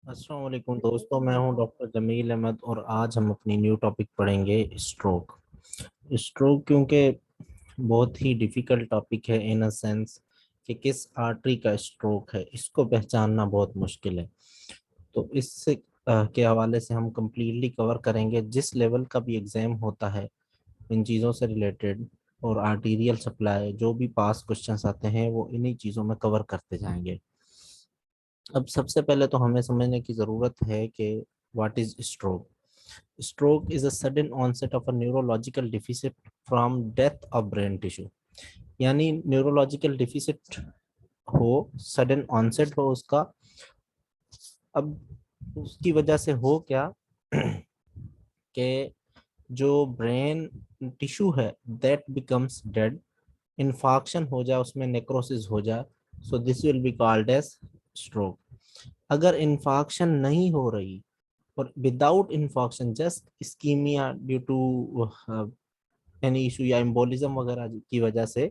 अस्सलाम वालेकुम दोस्तों, मैं हूं डॉक्टर जमील अहमद और आज हम अपनी न्यू टॉपिक पढ़ेंगे स्ट्रोक। स्ट्रोक क्योंकि बहुत ही डिफिकल्ट टॉपिक है इन अ सेंस कि किस आर्टरी का स्ट्रोक है इसको पहचानना बहुत मुश्किल है। तो इससे के हवाले से हम कंप्लीटली कवर करेंगे जिस लेवल का भी एग्जाम होता है इन चीज़ों से रिलेटेड। और आर्टीरियल सप्लाई जो भी पास क्वेश्चंस आते हैं वो इन्हीं चीज़ों में कवर करते जाएंगे। अब सबसे पहले तो हमें समझने की ज़रूरत है कि what is stroke. Stroke is a sudden onset of a neurological deficit from death of brain tissue. यानी न्यूरोलॉजिकल डिफिसिट हो, सडन ऑनसेट हो उसका। अब उसकी वजह से हो क्या कि जो ब्रेन टिश्यू है दैट बिकम्स डेड, इन्फाक्शन हो जाए, उसमें नेक्रोसिस हो जाए, so this will be called as stroke. अगर इन्फाक्शन नहीं हो रही और without infarction just ischaemia due to any issue या एम्बोलिज्म वगैरह की वजह से,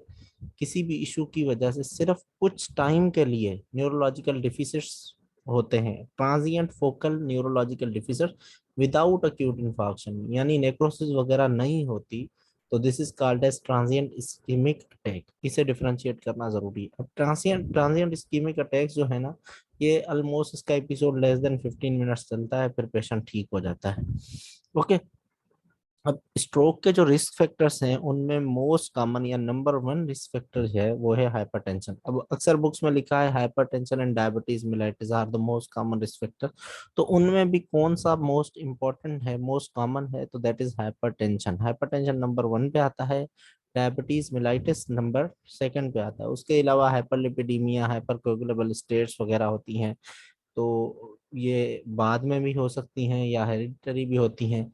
किसी भी इशू की वजह से सिर्फ कुछ टाइम के लिए न्यूरोलॉजिकल डिफिसिट्स होते हैं, transient focal neurological deficit without acute infarction, यानी नेक्रोसिस वगैरह नहीं होती, तो this is called as transient ischaemic attack. इसे डिफरेंशिएट करना जरूरी है। अब ट्रांजिएंट ट्रांजिएंट इस्कीमिक अटैक जो है ना, ये ऑलमोस्ट इसका एपिसोड लेस देन 15 मिनट्स चलता है, फिर पेशेंट ठीक हो जाता है। ओके। अब स्ट्रोक के जो रिस्क फैक्टर्स हैं उनमें मोस्ट कॉमन या नंबर वन रिस्क फैक्टर है वो है हाइपरटेंशन। अब अक्सर बुक्स में लिखा है hypertension and diabetes mellitus are the most common risk factor. तो उनमें भी कौन सा मोस्ट इंपॉर्टेंट है, मोस्ट कॉमन है, तो that is hypertension. Hypertension number one पे आता है, डायबिटीज मिलाइटिस नंबर सेकंड पे आता है। उसके अलावा हाइपरलिपिडीमिया, हाइपरकोगुलेबल स्टेट्स वगैरह होती हैं, तो ये बाद में भी हो सकती हैं या हेरिडिटरी भी होती हैं।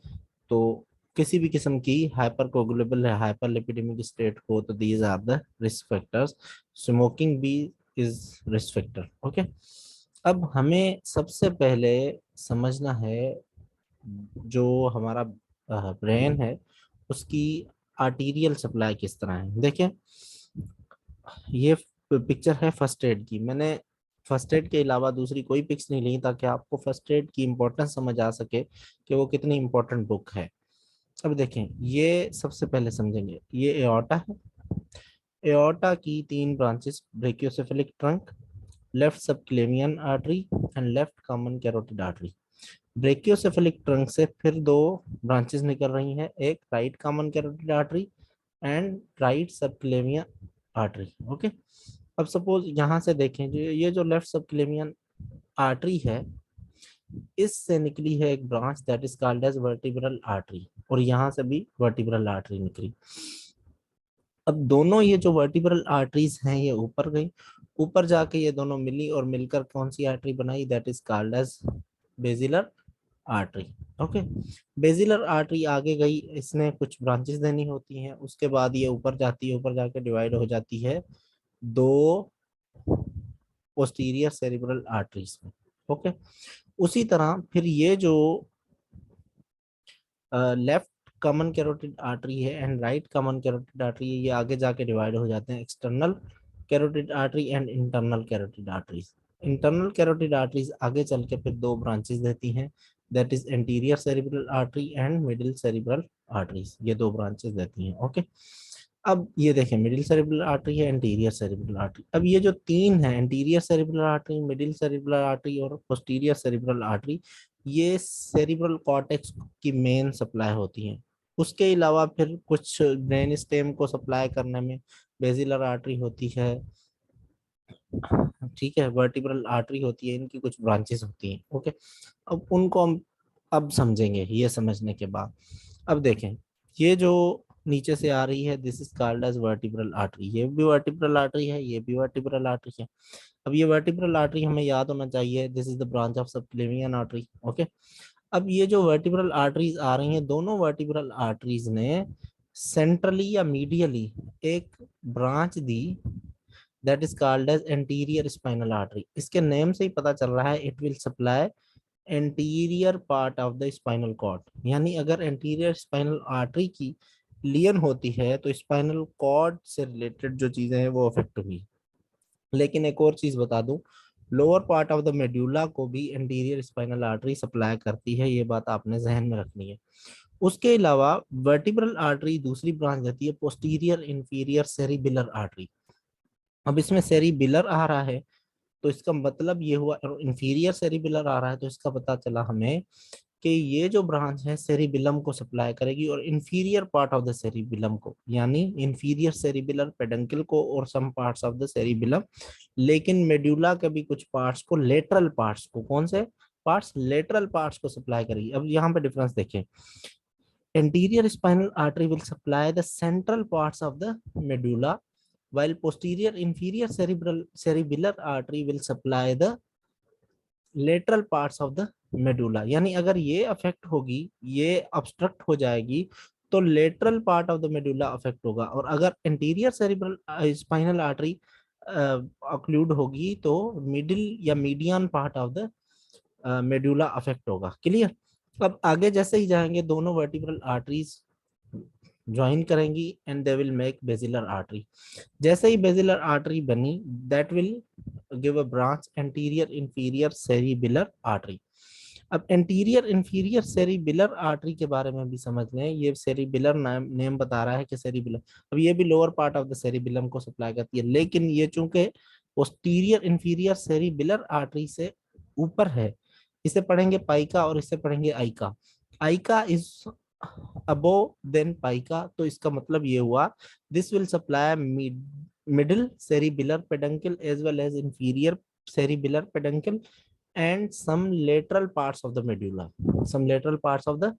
तो किसी भी किस्म की हाइपर कोगुलेबल है हाइपरलिपिडेमिक स्टेट हो तो these are the risk factors. Smoking भी इज रिस्क फैक्टर। ओके। अब हमें सबसे पहले समझना है जो हमारा ब्रेन है उसकी आर्टीरियल सप्लाई किस तरह है। देखिए, ये पिक्चर है फर्स्ट एड की। मैंने फर्स्ट एड के अलावा दूसरी कोई पिक्स नहीं ली ताकि आपको फर्स्ट एड की इम्पोर्टेंस समझ आ सके कि वो कितनी इंपॉर्टेंट बुक है। अब देखें, ये सबसे पहले समझेंगे, ये एओर्टा है। एओर्टा की तीन branches, brachiocephalic trunk, left subclavian artery and left common carotid artery. Brachiocephalic trunk से फिर दो ब्रांचेस निकल रही हैं, एक right common carotid artery and right subclavian artery. Okay. अब सपोज यहाँ से देखें, जो ये जो लेफ्ट सबक्लेवियन आर्टरी है इससे निकली है एक branch that is called as vertebral artery, और यहाँ से भी वर्टिब्रल आर्टरी निकली। अब दोनों ये जो वर्टिब्रल आर्टरीज हैं ये ऊपर गई, ऊपर जाके ये दोनों मिली और मिलकर कौन सी आर्टरी बनाई, that is called as basilar artery. Okay. Basilar artery आगे गई, इसने कुछ ब्रांचेस देनी होती हैं, उसके बाद ये ऊपर जाती है, ऊपर जाके डिवाइड हो जाती है दो पोस्टीरियर सेरिब्रल आर्टरीज में। ओके। उसी तरह फिर ये जो लेफ्ट कॉमन कैरोटिड आर्टरी है and right common carotid artery है, ये आगे जाके डिवाइड हो जाते हैं external carotid artery and internal carotid arteries. Internal carotid arteries आगे चल के फिर दो ब्रांचेस देती हैं, that is anterior cerebral artery and middle cerebral arteries, ये दो ब्रांचेस देती हैं। ओके। अब ये देखें, मिडिल सेरिब्रल आर्टरी है, एंटीरियर सेरिब्रल आर्टरी। अब ये जो तीन है, anterior cerebral artery, middle cerebral artery और पोस्टीरियर सेरिब्रल आर्टरी, ये सेरिब्रल कॉर्टेक्स की मेन सप्लाई होती हैं। उसके अलावा फिर कुछ ब्रेन स्टेम को सप्लाई करने में बेसिलर आर्टरी होती है, ठीक है, वर्टिब्रल आर्टरी होती है, इनकी कुछ ब्रांचेस होती हैं। ओके। अब उनको हम अब समझेंगे। ये समझने के बाद अब देखें, ये जो नीचे से आ रही है this is called as vertebral artery, ये भी वर्टिब्रल आर्टरी है, ये भी वर्टिब्रल आर्टरी है। अब ये वर्टिब्रल आर्टरी हमें याद होना चाहिए, this is the branch of subclavian artery. Okay. अब ये जो वर्टिब्रल आर्टरीज आ रही हैं, दोनों वर्टिब्रल आर्टरीज ने सेंट्रली या मीडियली एक ब्रांच दी that is called as anterior spinal artery. इसके नेम से ही पता चल रहा है it will supply anterior part of the spinal cord. यानी अगर एंटीरियर स्पाइनल आर्टरी की लियन होती है तो स्पाइनल कॉर्ड से रिलेटेड जो चीजें हैं वो अफेक्ट हुई। लेकिन एक और चीज बता दूं, lower part of the medulla को भी एंटीरियर स्पाइनल आर्टरी सप्लाई करती है, ये बात आपने जहन में रखनी है। उसके अलावा वर्टिब्रल आर्टरी दूसरी ब्रांच रहती है पोस्टीरियर इंफीरियर सेरिबेलर आर्टरी। अब इसमें सेरिबेलर आ रहा है तो इसका मतलब ये हुआ, इंफीरियर सेरिबेलर आ रहा है तो इसका पता चला हमें कि ये जो ब्रांच है सेरिबिलम को सप्लाई करेगी और इंफीरियर पार्ट ऑफ द सेरिबिलम को, यानी इंफीरियर सेरिबेलर पेडंकल को और सम पार्ट्स ऑफ द सेरिबिलम, लेकिन मेड्यूला के भी कुछ पार्ट्स को, लेटरल पार्ट्स को, कौन से पार्ट्स, लेटरल पार्ट्स को सप्लाई करेगी। अब यहाँ पे डिफरेंस देखें, anterior spinal artery will supply the central parts of the medulla, while posterior inferior cerebellar artery will supply the lateral parts of the medulla। यानी अगर ये अफेक्ट होगी, ये ऑब्स्ट्रक्ट हो जाएगी तो lateral part of the medulla affect होगा, और अगर anterior cerebral spinal artery occlude होगी तो मिडिल या median part of the medulla affect होगा। क्लियर। अब आगे जैसे ही जाएंगे दोनों वर्टिब्रल आर्टरीज ज्वाइन करेंगी and they will make basilar artery. जैसे ही बेसिलर आर्टरी बनी that will give a branch anterior inferior cerebellar artery. अब एंटीरियर इंफीरियर सेरिबेलर आर्टरी के बारे में भी समझ लें, ये सेरिबेलर नेम बता रहा है कि सेरिबेलर, अब ये भी lower part of the cerebellum को सप्लाई करती है, लेकिन ये चूंकि पोस्टीरियर इंफीरियर सेरिबेलर आर्टरी से ऊपर है, इसे पढ़ेंगे पाइका और इसे पढ़ेंगे AICA. AICA is above than PICA, तो इसका मतलब ये हुआ this will supply middle cerebellar peduncle as well as inferior cerebellar peduncle and some lateral parts of the medulla, some lateral parts of the,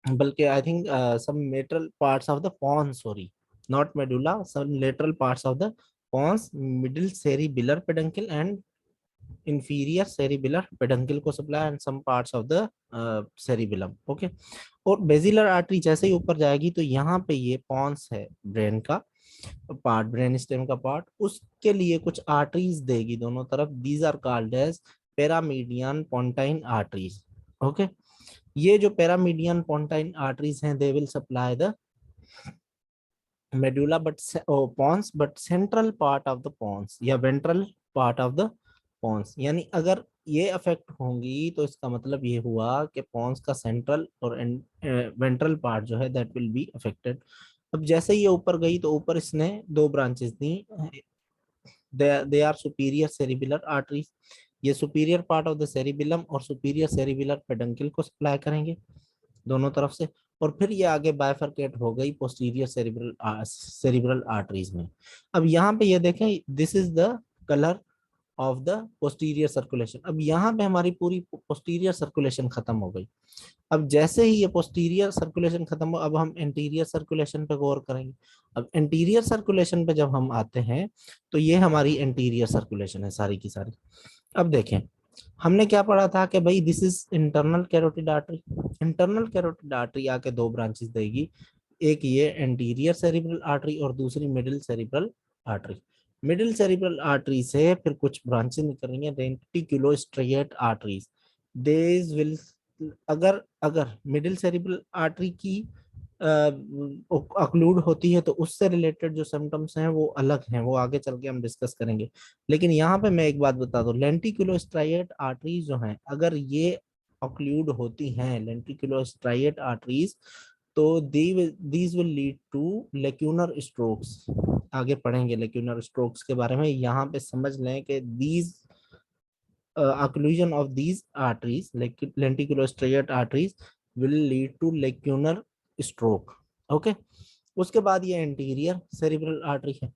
बल्कि I think some lateral parts of the pons, sorry, not medulla, some lateral parts of the pons, middle cerebellar peduncle and inferior cerebellar peduncle को supply and some parts of the cerebellum। Okay. और basilar artery जैसे ही ऊपर जाएगी तो यहाँ पे ये पॉन्स है ब्रेन का पार्ट, ब्रेन स्टेम का पार्ट, उसके लिए कुछ आर्टरीज देगी दोनों तरफ, these are called as paramedian pontine arteries. Okay. ये जो पैरामीडियन पोंटाइन आर्टरीज हैं they will supply the medulla but pons but central part of the pons या ventral part of the pons. यानी अगर ये अफेक्ट होंगी तो इसका मतलब ये हुआ कि पॉन्स का सेंट्रल और वेंट्रल पार्ट जो है दैट विल बी अफेक्टेड। अब जैसे ये ऊपर गई तो ऊपर इसने दो ब्रांचेस दी, they are superior cerebellar arteries, ये superior part of the cerebellum और सुपीरियर सेरिबेलर पेडंकल को सप्लाई करेंगे दोनों तरफ से, और फिर ये आगे बाइफरकेट हो गई पोस्टीरियर सेरिब्रल आर्टरीज में। अब यहाँ पे ये देखें, this is the colour of the posterior circulation. अब यहाँ पे हमारी पूरी पोस्टीरियर सर्कुलेशन खत्म हो गई। अब जैसे ही ये पोस्टीरियर सर्कुलेशन खत्म हो, अब हम एंटीरियर सर्कुलेशन पे गौर करेंगे। अब एंटीरियर सर्कुलेशन पे जब हम आते हैं तो ये हमारी एंटीरियर सर्कुलेशन है सारी की सारी। अब देखें हमने क्या पढ़ा था कि भाई this is internal carotid artery. Internal carotid artery आके दो ब्रांचेस देगी, एक ये एंटीरियर सेरिब्रल आर्टरी और दूसरी middle cerebral artery. Middle cerebral artery से फिर कुछ ब्रांचेस निकल रही हैं रेटिकुलोस्ट्रिएट आर्टरीज। देज विल, अगर अगर मिडिल सेरिब्रल आर्टरी की ऑक्लूड होती है तो उससे रिलेटेड जो सिम्टम्स हैं वो अलग हैं, वो आगे चल के हम डिस्कस करेंगे। लेकिन यहाँ पे मैं एक बात बता दूं, लेंटिकुलोस्ट्राइएट आर्टरीज जो हैं अगर ये ऑक्लूड होती हैं, लेंटिकुलोस्ट्राइएट आर्टरीज, तो these will lead to lacunar strokes. आगे पढ़ेंगे लेक्यूनर स्ट्रोक्स के बारे में। यहाँ पे समझ लें कि these occlusion of these arteries, like lenticulostriate arteries, will lead to lacunar stroke। Okay. उसके बाद ये एंटीरियर सेरिब्रल आर्टरी है।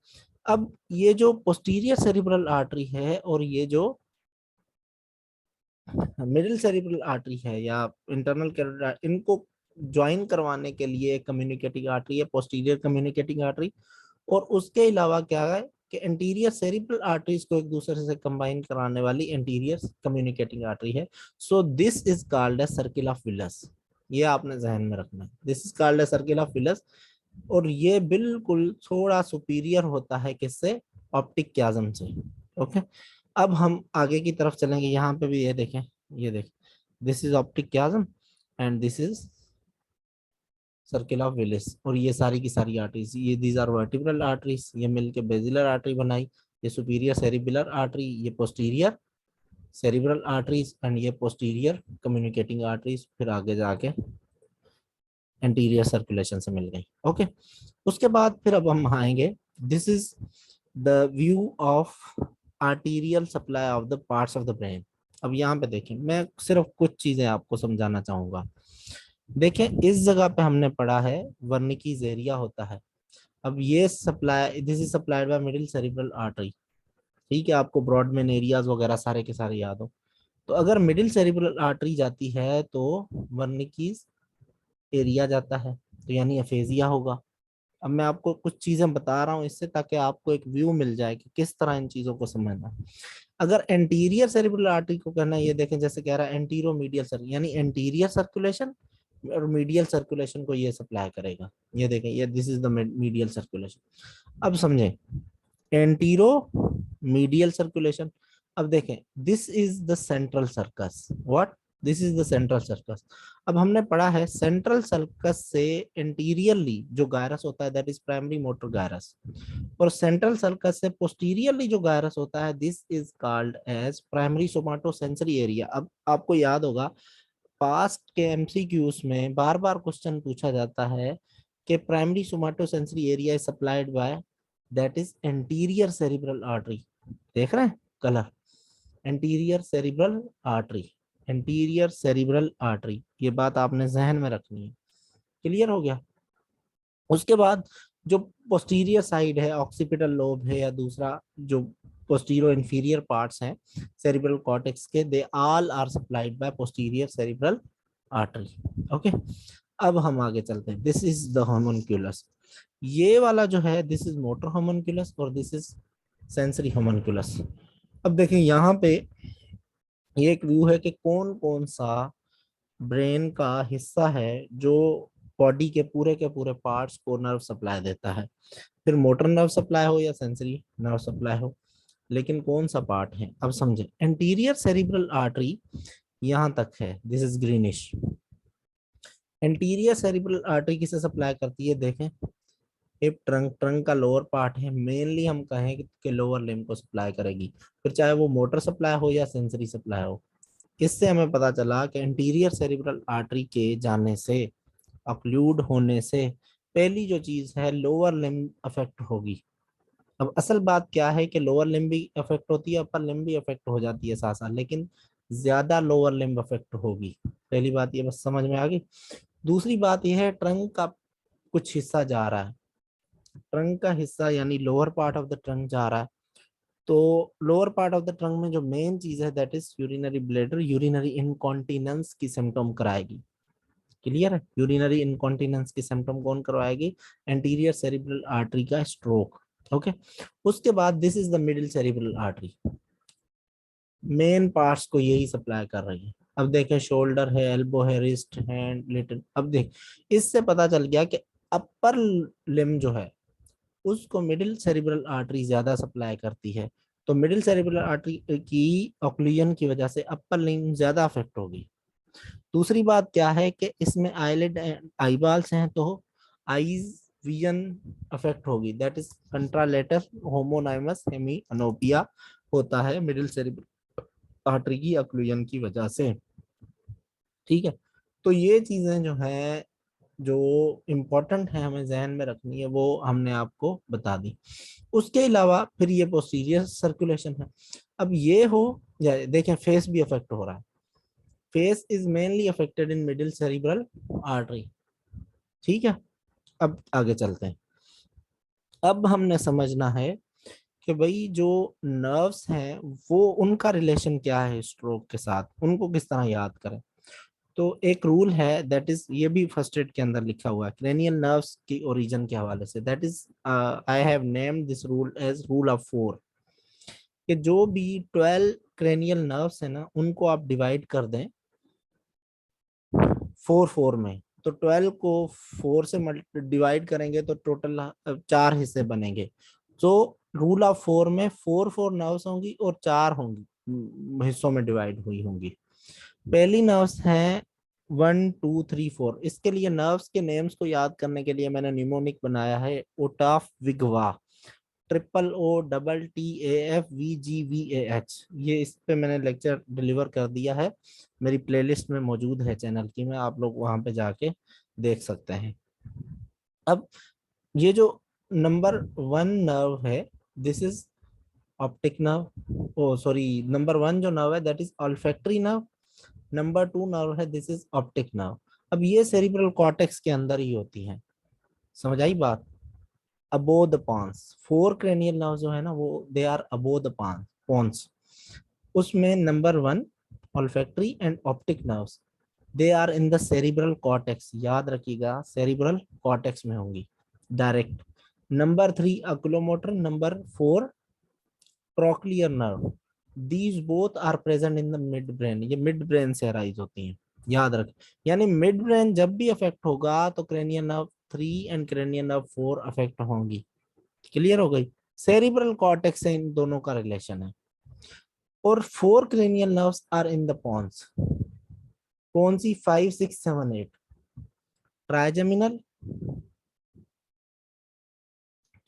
अब ये जो पोस्टीरियर सेरिब्रल आर्टरी है और ये जो मिडिल सेरिब्रल आर्टरी है या इंटरनल कैरोटिड, इनको ज्वाइन करवाने के लिए कम्युनिकेटिंग आर्टरी है पोस्टीरियर कम्युनिकेटिंग आर्टरी, और उसके अलावा क्या है कि एंटीरियर सेरिब्रल आर्टरीज को एक दूसरे से कंबाइन कराने वाली एंटीरियर कम्युनिकेटिंग आर्टरी है। So this is called as circle of Willis. ये आपने जहन में रखना है, this is called as circle of Willis. और ये बिल्कुल थोड़ा सुपीरियर होता है किससे, ऑप्टिक क्याज्म से। ओके। अब हम आगे की तरफ चलेंगे, यहाँ पे भी ये देखें, ये देखें, this is optic chiasm and this is circle of Willis. और ये सारी की सारी आर्टरीज, ये दीज आर वर्टिब्रल आर्टरीज, ये मिलके बेसिलर आर्टरी बनाई। ये सुपीरियर सेरिबुलर आर्टरी, ये पोस्टीरियर सेरिब्रल आर्टरीज एंड ये पोस्टीरियर कम्युनिकेटिंग आर्टरीज, फिर आगे जाके एंटीरियर सर्कुलेशन से मिल गई। ओके, उसके बाद फिर अब हम आएंगे, this is the view of arterial supply of the parts of the brain. अब यहाँ पे देखें, मैं सिर्फ कुछ चीजें आपको समझाना चाहूंगा। देखें, इस जगह पे हमने पढ़ा है वर्निकीज एरिया होता है। अब ये supply, this is supplied bye middle cerebral artery. ठीक है, आपको ब्रॉडमैन एरियाज वगैरह सारे के सारे याद हो। तो अगर मिडिल सेरिब्रल आर्टरी जाती है तो वर्निकीज एरिया जाता है, तो यानी एफेजिया होगा। अब मैं आपको कुछ चीजें बता रहा हूँ इससे, ताकि आपको एक व्यू मिल जाए कि किस तरह इन चीजों को समझना है। अगर एंटीरियर सेरिब्रल आर्टरी को कहना है, ये देखें जैसे कह रहा है एंटीरो मीडियल सर, यानी एंटीरियर सर्कुलेशन और मीडियल सर्कुलेशन को ये सप्लाई करेगा। ये देखें, ये this is the medial circulation. अब समझें, एंटीरो मीडियल सर्कुलेशन। अब देखें, this is the central sulcus, what, this is the central sulcus. अब हमने पढ़ा है सेंट्रल सर्कस से इंटीरियरली जो गायरस होता है that is primary motor gyrus, और सेंट्रल सर्कस से पोस्टीरियरली जो गायरस होता है this is called as primary somatosensory area. अब आपको याद होगा पास्ट के एमसीक्यूज में बार बार क्वेश्चन पूछा जाता है कि primary somatosensory area is supplied by that is anterior cerebral artery. देख रहे हैं colour, anterior cerebral artery, anterior cerebral artery, ये बात आपने जहन में रखनी है। क्लियर हो गया? उसके बाद जो पोस्टीरियर साइड है, ऑक्सीपिटल लोब है या दूसरा जो पोस्टीरियर इंफीरियर पार्ट्स हैं सेरिब्रल कॉर्टेक्स के, they all are supplied by posterior cerebral artery. Okay, अब हम आगे चलते हैं। दिस इज द होमुनक्यूलस, ये वाला जो है दिस इज मोटर होमुनक्यूलस और दिस इज सेंसरी होमुनक्यूलस। अब देखें यहाँ पे ये एक व्यू है कि कौन कौन सा ब्रेन का हिस्सा है जो बॉडी के पूरे पार्ट्स को नर्व सप्लाई देता है, फिर मोटर नर्व सप्लाई हो या सेंसरी नर्व सप्लाई हो, लेकिन कौन सा पार्ट है। अब समझे, एंटीरियर सेरिब्रल आर्टरी यहां तक है, this is greenish. Anterior cerebral artery किसे सप्लाई करती है, देखें हिप ट्रंक, ट्रंक का लोअर पार्ट है, मेनली हम कहें कि लोअर लिम्ब को सप्लाई करेगी, फिर चाहे वो मोटर सप्लाई हो या सेंसरी सप्लाई हो। इससे हमें पता चला कि एंटीरियर सेरिब्रल आर्टरी के जाने से, ऑक्लूड होने से पहली जो चीज है लोअर लिम्ब अफेक्ट होगी। अब असल बात क्या है कि लोअर लिम्ब भी अफेक्ट होती है, अपर लिम्ब भी अफेक्ट हो जाती है साथ साथ, लेकिन ज्यादा लोअर लिम्ब अफेक्ट होगी। पहली बात ये बस समझ में आ गई। दूसरी बात यह है ट्रंक का कुछ हिस्सा जा रहा है, ट्रंक का हिस्सा यानी lower part of the trunk जा रहा है, तो lower part of the trunk में जो मेन चीज है that is urinary bladder, urinary incontinence की सिम्टम कराएगी। क्लियर है? यूरिनरी इनकॉन्टिनेंस की सिम्टम कौन करवाएगी, एंटीरियर सेरिब्रल आर्टरी का स्ट्रोक। ओके, उसके बाद this is the middle cerebral artery, main parts को यही सप्लाई कर रही है। अब देखें, शोल्डर है, एल्बो है, रिस्ट, हैंड, लिटिल। अब देख, इससे पता चल गया कि अपर लिम्ब जो है उसको मिडिल सेरिब्रल आर्टरी ज्यादा सप्लाई करती है, तो मिडिल सेरिब्रल आर्टरी की ऑक्लूजन की वजह से अपर लिम्ब ज्यादा अफेक्ट होगी। दूसरी बात क्या है कि इसमें आईलिड एंड आईबाल्स हैं, तो आईज विजन अफेक्ट होगी, दैट इज कंट्रालेटर होमोनाइमस हेमी अनोपिया होता है मिडिल सेरिब्रल आर्टरी की ऑक्लूजन की वजह से। ठीक है, तो ये चीजें जो है जो इम्पोर्टेंट है हमें जहन में रखनी है वो हमने आपको बता दी। उसके अलावा फिर ये पोस्टीरियर सर्कुलेशन है। अब ये हो या देखें, फेस भी अफेक्ट हो रहा है, face is mainly affected in middle cerebral artery. ठीक है, अब आगे चलते हैं। अब हमने समझना है कि भाई जो नर्व्स हैं वो उनका रिलेशन क्या है स्ट्रोक के साथ, उनको किस तरह याद करें। तो एक रूल है दैट इज, ये भी फर्स्ट एड के अंदर लिखा हुआ है क्रेनियल नर्व्स की ओरिजिन के हवाले से, that is I have named this rule as rule of 4, कि जो भी 12 क्रेनियल नर्व्स है ना उनको आप डिवाइड कर दें 4 4 में, तो 12 को 4 से डिवाइड करेंगे तो टोटल 4 हिस्से बनेंगे। तो रूल ऑफ 4 में 4 नर्व्स होंगी और 4 होंगी हिस्सों में डिवाइड हुई होंगी। पहली नर्व्स हैं 1 2 3 4। इसके लिए नर्व्स के नेम्स को याद करने के लिए मैंने निमोनिक बनाया है ओटाफ विगवा। TOOTAFVGVAH, ये इस पे मैंने लेक्चर डिलीवर कर दिया है, मेरी प्लेलिस्ट में मौजूद है चैनल की में, आप लोग वहां पे जाके देख सकते हैं। अब ये जो नंबर 1 नर्व है, this is optic nerve, oh sorry, number 1 जो नर्व है that is olfactory nerve, number 2 nerve है दिस इज ऑप्टिक नर्व। अब ये सेरिब्रल कॉर्टेक्स के अंदर ही होती हैं, समझ आई बात। Above the pons, 4 cranial nerve जो है ना वो they are above the pons, उसमें number 1 olfactory and optic nerves they are in the cerebral cortex, याद रखिएगा सेरिब्रल कॉर्टेक्स में होंगी direct. Number 3 oculomotor, number 4 trochlear nerve, these both are present in the mid brain, ये mid brain से arise होती हैं, याद रख। यानी मिड ब्रेन जब भी अफेक्ट होगा तो cranial nerve 3 and cranial nerve 4 affect होंगी। क्लियर हो गई, सेरिब्रल कॉर्टेक्स से इन दोनों का रिलेशन है। और 4 cranial nerves are in the pons, कौन सी? 5 6 7 8, ट्राइजेमिनल,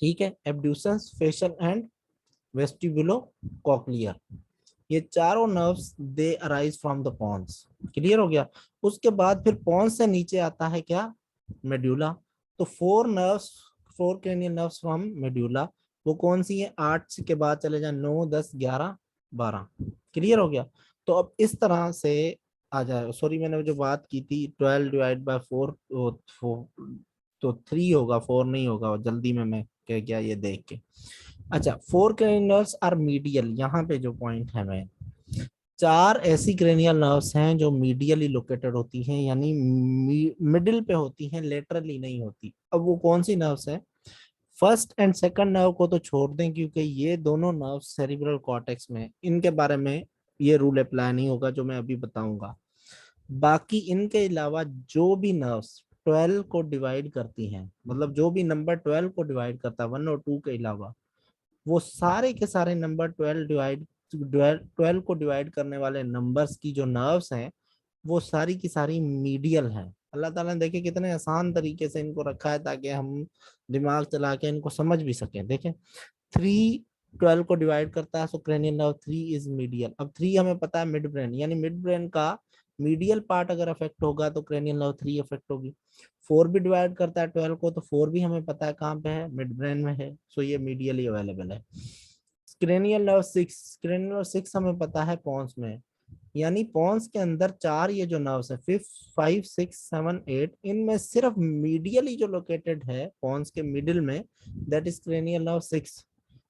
ठीक है, abducens, facial and vestibulocochlear, ये चारों nerves they arise from the pons. Clear हो गया। उसके बाद फिर पॉन्स से नीचे आता है क्या? मेड्यूला। तो 4 nerves, 4 cranial nerves from medulla, वो कौन सी है? 8 के बाद चले जाए, 9 10 11 12। क्लियर हो गया। तो अब इस तरह से आ जाए, सॉरी मैंने जो बात की थी 12 डिवाइड बाय 4, तो 3 होगा, 4 नहीं होगा, जल्दी में मैं कह गया ये देख के। अच्छा, 4 क्रेनियल नर्व्स आर मीडियल, यहाँ पे जो पॉइंट है मैं, 4 ऐसी क्रेनियल नर्व्स हैं जो मीडियली लोकेटेड होती हैं, यानी मिडिल पे होती हैं, लेटरली नहीं होती। अब वो कौन सी नर्व्स है? फर्स्ट एंड सेकंड नर्व को तो छोड़ दें क्योंकि ये दोनों नर्व सेरिब्रल कॉर्टेक्स में, इनके बारे में ये रूल अप्लाई नहीं होगा जो मैं अभी बताऊंगा। बाकी इनके अलावा जो भी नर्व्स 12 को डिवाइड करती हैं, मतलब जो भी नंबर 12 को डिवाइड करता है 1 और 2 के अलावा, वो सारे के सारे नंबर 12 को डिवाइड करने वाले नंबर्स की जो नर्व्स हैं वो सारी की सारी मीडियल हैं। अल्लाह ताला ने देखे कितने आसान तरीके से इनको रखा है ताकि हम दिमाग चला के इनको समझ भी सकें। देखें, 3 12 को डिवाइड करता है, सो क्रेनियल नर्व 3 इज मीडियल। अब 3 हमें पता है मिड ब्रेन, यानी मिड ब्रेन का मीडियल पार्ट अगर अफेक्ट होगा तो क्रेनियल नर्व 3 अफेक्ट होगी। 4 भी डिवाइड करता है 12 को, तो 4 भी हमें पता है कहाँ पे है, मिड ब्रेन में है, सो ये मीडियली अवेलेबल है। क्रेनियल नर्व 6, क्रेनियल नर्व 6 हमें पता है पॉन्स में है। यानी पॉन्स के अंदर 4 ये जो नर्व्स है 5 6 7 8, इनमें सिर्फ मीडियली जो लोकेटेड है पॉन्स के मिडिल में, दैट इज क्रेनियल नर्व 6,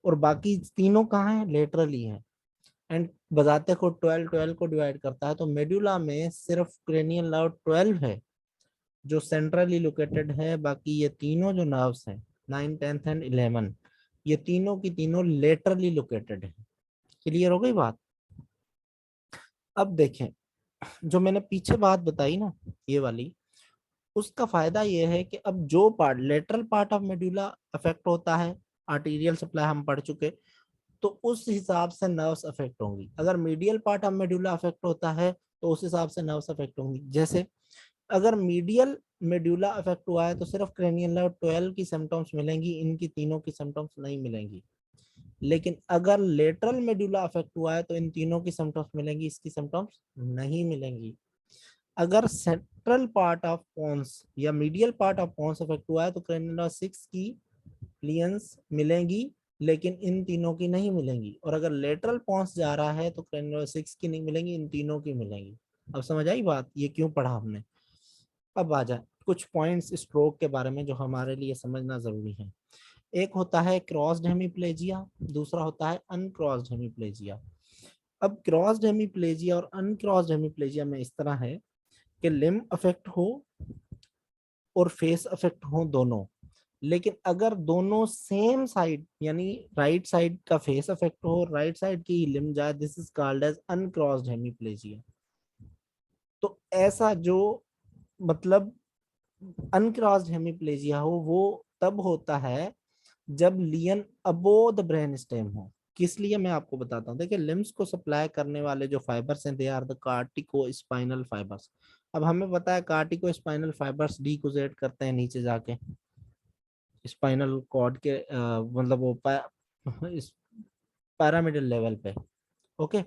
और बाकी तीनों कहाँ है? लेटरली है। एंड बजाते को 12 को डिवाइड करता है, तो मेडुला में सिर्फ क्रेनियल नर्व 12 है जो सेंट्रली लोकेटेड है, बाकी ये तीनों जो नर्व्स हैं 9 10 एंड 11, ये तीनों की तीनों लेटरली लोकेटेड है। क्लियर हो गई बात। अब देखें, जो मैंने पीछे बात बताई ना ये वाली, उसका फायदा ये है कि अब जो part lateral part of medulla affect होता है, आर्टीरियल सप्लाई हम पढ़ चुके, तो उस हिसाब से नर्व्स अफेक्ट होंगी। अगर medial part of medulla affect होता है तो उस हिसाब से नर्व्स अफेक्ट होंगी। जैसे अगर मीडियल मेडुला अफेक्ट हुआ है तो सिर्फ क्रेनियल नर्व 12 की सिम्टम्स मिलेंगी, इनकी तीनों की सिम्टम्स नहीं मिलेंगी। लेकिन अगर लेटरल मेडुला अफेक्ट हुआ है तो इन तीनों की सिम्टम्स मिलेंगी, इसकी सिम्टम्स नहीं मिलेंगी। अगर सेंट्रल पार्ट ऑफ पोन्स या medial part of pons affect हुआ है तो क्रेनियल नर्व 6 की लियंस मिलेंगी, लेकिन इन तीनों की नहीं मिलेंगी। और अगर लेटरल पोन्स जा रहा है तो क्रेनियल नर्व 6 की नहीं मिलेंगी, इन तीनों की मिलेंगी। अब समझ आई बात, ये क्यों पढ़ा हमने। अब आ जाए कुछ पॉइंट्स स्ट्रोक के बारे में जो हमारे लिए समझना जरूरी है। एक होता है क्रॉस्ड हेमीप्लेजिया, दूसरा होता है अनक्रॉस्ड हेमीप्लेजिया। अब क्रॉस्ड हेमीप्लेजिया और अनक्रॉस्ड हेमीप्लेजिया में इस तरह है कि लिम्ब अफेक्ट हो और फेस अफेक्ट हो दोनों, लेकिन अगर दोनों सेम साइड यानी राइट साइड का फेस अफेक्ट हो, राइट साइड की लिम्ब जाए, this is called as uncrossed hemiplegia. तो ऐसा जो मतलब अनक्रॉस्ड हेमीप्लेजिया हो वो तब होता है जब लियन अबो द ब्रेन स्टेम हो। किस लिए मैं आपको बताता हूँ, देखिए लिम्स को सप्लाई करने वाले जो फाइबर्स हैं they are the cortico spinal fibres. अब हमें पता है कार्टिको स्पाइनल फाइबर्स डिकोजेट करते हैं नीचे जाके स्पाइनल कॉर्ड के मतलब वो इस पैरामिडल लेवल पे। ओके,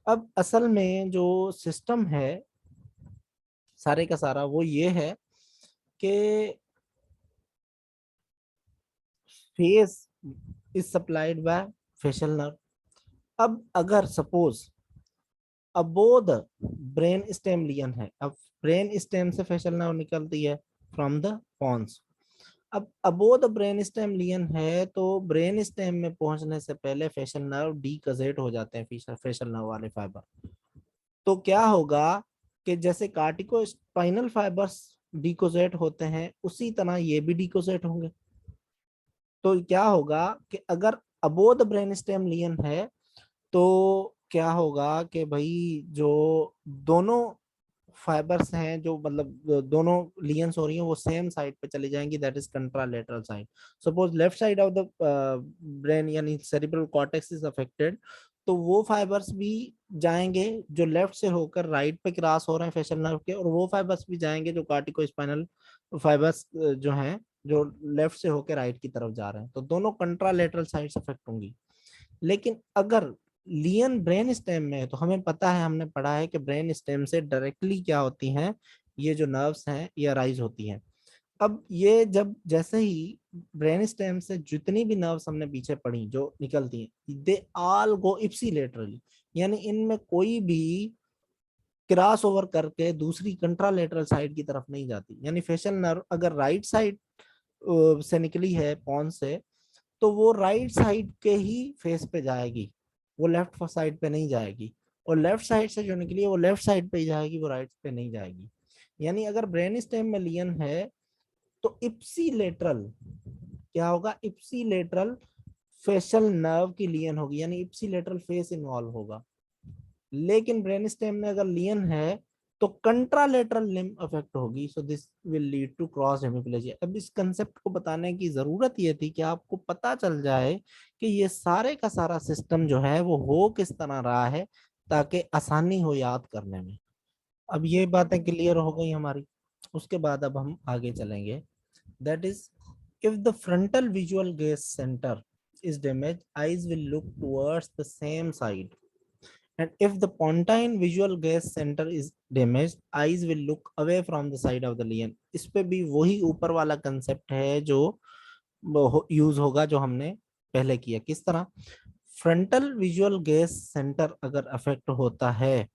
अब असल में जो सिस्टम है सारे का सारा वो ये है कि face is supplied by facial nerve. अब अगर suppose above the brain stem lesion है, अब ब्रेन स्टेम से फेशियल नर्व निकलती है फ्रॉम द पॉन्स। अब above the brain stem lesion है तो ब्रेन स्टेम में पहुंचने से पहले फेशियल नर्व डीकजेट हो जाते हैं, फेशियल नर्व वाले फाइबर। तो क्या होगा कि जैसे कार्टिको स्पाइनल फाइबर्स डिकोजेट होते हैं उसी तरह ये भी डिकोजेट होंगे। तो क्या होगा कि अगर above the brain stem lesion है तो क्या होगा कि भाई जो दोनों फाइबर्स हैं, जो मतलब दोनों लियंस हो रही हैं वो सेम साइड पे चली जाएंगी, that is contralateral side. Suppose left side of the brain यानी सेरिब्रल कॉर्टेक्स इज अफेक्टेड, तो वो फाइबर्स भी जाएंगे जो लेफ्ट से होकर राइट पे क्रॉस हो रहे हैं फेशियल नर्व के, और वो फाइबर्स भी जाएंगे जो कार्टिको स्पाइनल फाइबर्स जो हैं जो लेफ्ट से होकर राइट की तरफ जा रहे हैं, तो दोनों कंट्रालेटरल साइड्स अफेक्ट होंगी। लेकिन अगर लियन ब्रेन स्टेम में है तो हमें पता है, हमने पढ़ा है कि ब्रेन स्टेम से डायरेक्टली क्या होती हैं, ये जो नर्व्स हैं ये अराइज होती हैं। अब ये जब जैसे ही ब्रेन स्टेम से जितनी भी नर्व्स हमने पीछे पढ़ी जो निकलती हैं, दे ऑल गो इप्सिलेटरली, यानी इनमें कोई भी क्रॉस ओवर करके दूसरी कंट्रालेटरल साइड की तरफ नहीं जाती। यानी फेशियल नर्व अगर राइट साइड से निकली है पॉन से, तो वो राइट साइड के ही फेस पे जाएगी, वो लेफ्ट साइड पे नहीं जाएगी। और लेफ्ट साइड से जो निकली है वो लेफ्ट साइड पे ही जाएगी, वो राइट पे नहीं जाएगी। यानी अगर ब्रेन स्टेम में लियन है तो इप्सीलेटरल क्या होगा, इप्सीलेटरल फेशियल नर्व की लियन होगी, यानी इप्सीलेटरल फेस इन्वॉल्व होगा। लेकिन ब्रेन स्टेम में अगर लियन है तो कंट्रालेटरल लिम्ब अफेक्ट होगी, so this will lead to cross hemiplegia. अब इस कंसेप्ट को बताने की जरूरत ये थी कि आपको पता चल जाए कि ये सारे का सारा सिस्टम जो है वो हो किस तरह रहा है, ताकि आसानी हो याद करने में। अब ये बातें क्लियर हो गई हमारी। उसके बाद अब हम आगे चलेंगे, that is if the frontal visual gaze center is damaged, eyes will look towards the same side, and if the pontine visual gaze center is damaged, eyes will look away from the side of the lesion। इस पे भी वही ऊपर वाला concept है जो use होगा जो हमने पहले किया। किस तरह, फ्रंटल विजुअल गेज सेंटर अगर अफेक्ट होता है